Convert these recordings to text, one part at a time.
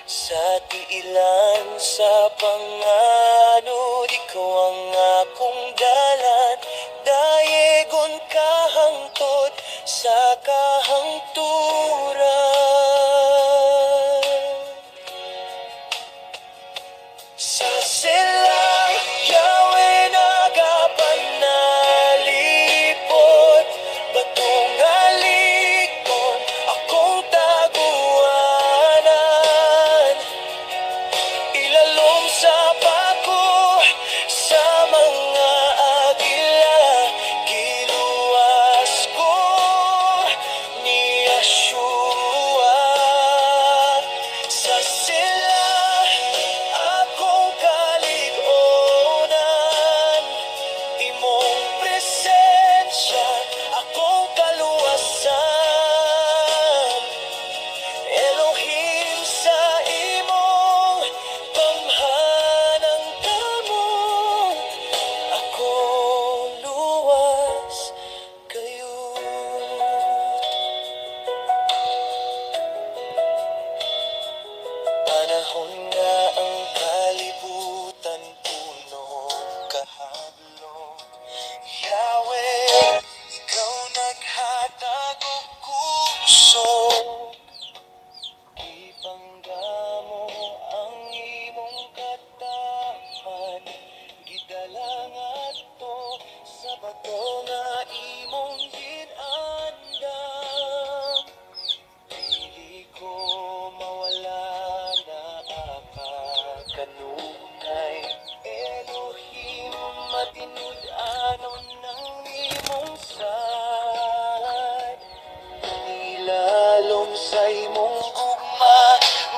Sa tiilan sa panganod, ikaw ang akong dalan. Dayegon kahangtod sa kahangturan. Sa silang Yahweh nagapanalipod, batong alikon akong taguanan. Ilalom sa pako sa mga agila, giluwas ko ni Yeshua. Sa sila akong kaligunan, imong presensya akong kaluwasan. Elohim, sa imong pamhanang kamo, ako luwas kayo. Panahon nga ang kalibutan punong kahadlok. Yahweh, ikaw naghatag og kusog. Ipanggamo ang imong katapan, gidala ngadto sa bato nga imong ginandam. Dili ko mawala na kanunay. Elohim, matinud-anon ng imong side. Ilalom sa imong gugma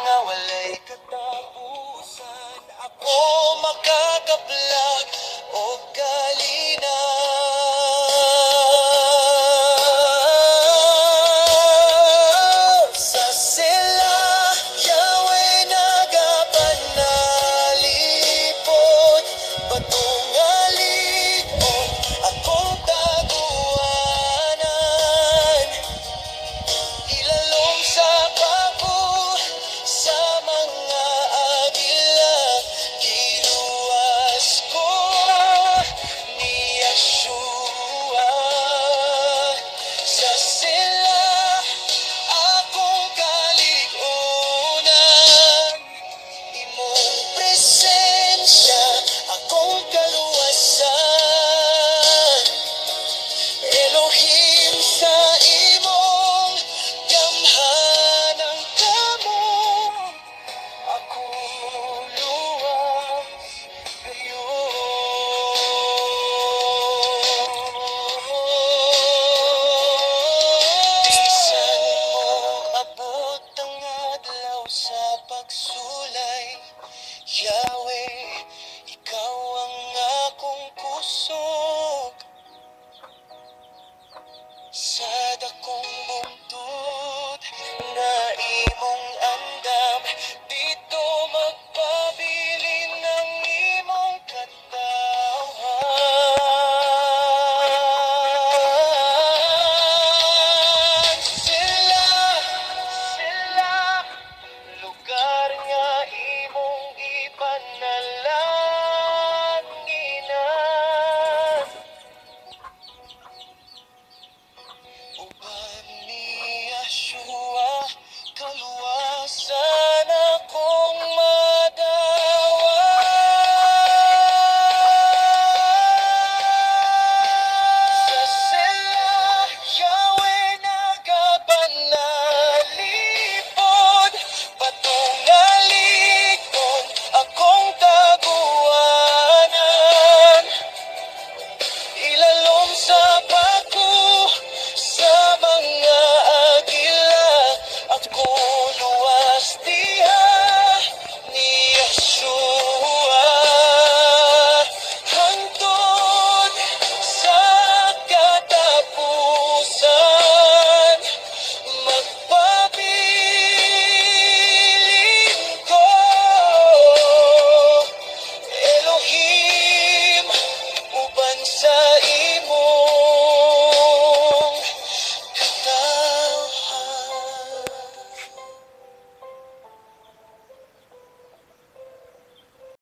nga walay katapusan. Ako makakaplag o kalina. Sa sila Yahweh nagapanalipod, batong alikon akong taguanan. Ilalom sa pako sa mga agila, giluwas ko ni Yeshua. Sa sila akong kaligunan, imong presensya akong kaluwasan. Elohim, sa imong gamhanang kamo, ako luwas kayo. Bisan mo abot ang adlaw sa pagsulay, Yahweh, ikaw ang akong kusog. Sa dakong